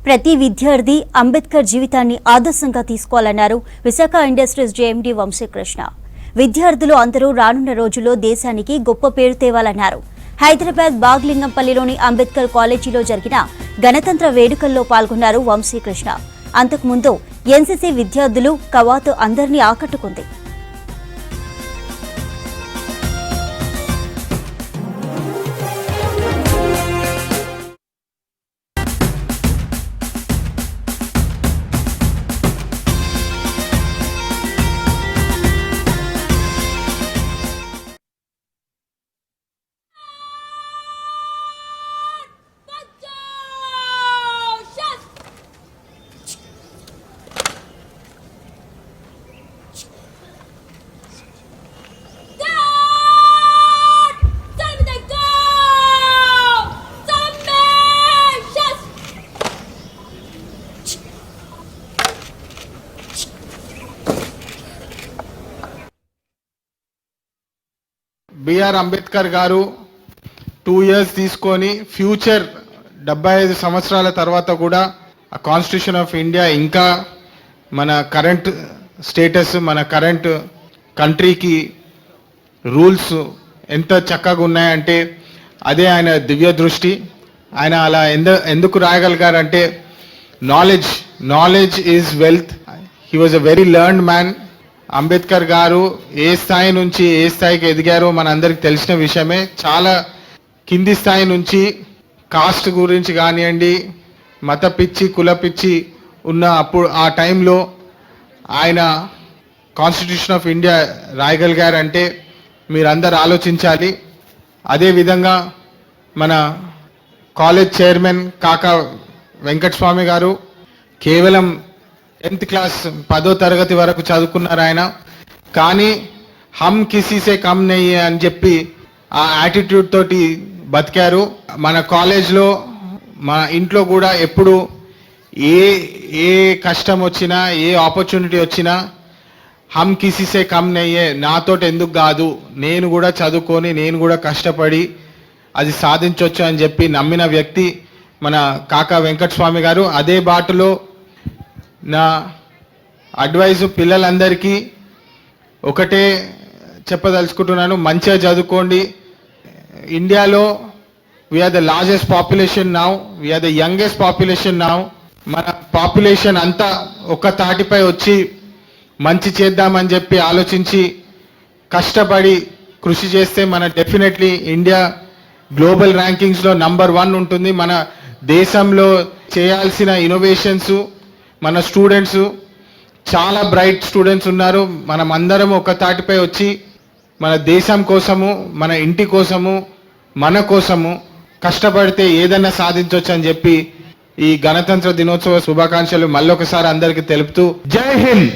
ప్రతి విద్యార్థి అంబేద్కర్ జీవితాన్ని ఆదర్శంగా తీసుకోవాలన్నారు విశాఖ ఇండస్ట్రీస్ జేఎండీ వంశీకృష్ణ. విద్యార్థులు అందరూ రానున్న రోజుల్లో దేశానికి గొప్ప పేరు తేవాలన్నారు. హైదరాబాద్ బాగ్లింగంపల్లిలోని అంబేద్కర్ కాలేజీలో జరిగిన గణతంత్ర వేడుకల్లో పాల్గొన్నారు వంశీకృష్ణ. అంతకుముందు ఎన్సీసీ విద్యార్థులు కవాతు అందరినీ ఆకట్టుకుంది. బిఆర్ అంబేద్కర్ గారు 2 years తీసుకొని ఫ్యూచర్ 75 సంవత్సరాల తర్వాత కూడా ఆ కాన్స్టిట్యూషన్ ఆఫ్ ఇండియా ఇంకా మన కరెంట్ స్టేటస్, మన కరెంట్ కంట్రీకి రూల్స్ ఎంత చక్కగా ఉన్నాయంటే అదే ఆయన దివ్య దృష్టి. ఆయన అలా ఎందుకు రాయగలిగారంటే knowledge is wealth. He was a very learned man. Ambedkar garu ఏ స్థాయి నుంచి ఏ స్థాయికి ఎదిగారో మనందరికి తెలిసిన విషయమే. చాలా కింది స్థాయి నుంచి కాస్ట్ గురించి కానివ్వండి, మత పిచ్చి, కుల పిచ్చి ఉన్న అప్పుడు ఆ టైంలో ఆయన కాన్స్టిట్యూషన్ ఆఫ్ ఇండియా రాయగలిగారంటే మీరందరూ ఆలోచించాలి. అదేవిధంగా మన కాలేజ్ చైర్మన్ కాకా వెంకటస్వామి గారు కేవలం 10th క్లాస్ 10వ తరగతి వరకు చదువుకున్నారు ఆయన. కానీ హమ్ కిసీసే కమ్ నహీ అని చెప్పి ఆ యాటిట్యూడ్ తోటి బతికారు. మన కాలేజ్లో మన ఇంట్లో కూడా ఎప్పుడు ఏ కష్టం వచ్చినా, ఏ ఆపర్చునిటీ వచ్చినా హమ్ కిసీసే కమ్ నహీ, నాతోటి ఎందుకు కాదు, నేను కూడా చదువుకొని నేను కూడా కష్టపడి అది సాధించవచ్చు అని చెప్పి నమ్మిన వ్యక్తి మన కాకా వెంకటస్వామి గారు. అదే బాటలో నా అడ్వైజు పిల్లలందరికీ ఒకటే చెప్పదలుచుకుంటున్నాను, మంచిగా చదువుకోండి. ఇండియాలో we're the largest population now, we're the youngest population now. మన పాపులేషన్ అంతా ఒక తాటిపై వచ్చి మంచి చేద్దామని చెప్పి ఆలోచించి కష్టపడి కృషి చేస్తే మన డెఫినెట్లీ ఇండియా గ్లోబల్ ర్యాంకింగ్స్లో నంబర్ 1 ఉంటుంది. మన దేశంలో చేయాల్సిన ఇన్నోవేషన్స్, మన స్టూడెంట్స్ చాలా బ్రైట్ స్టూడెంట్స్ ఉన్నారు. మనం అందరం ఒక తాటిపై వచ్చి మన దేశం కోసము, మన ఇంటి కోసము, మన కోసము కష్టపడితే ఏదైనా సాధించవచ్చు అని చెప్పి ఈ గణతంత్ర దినోత్సవ శుభాకాంక్షలు మళ్ళొకసారి అందరికీ తెలుపుతూ జై హింద్.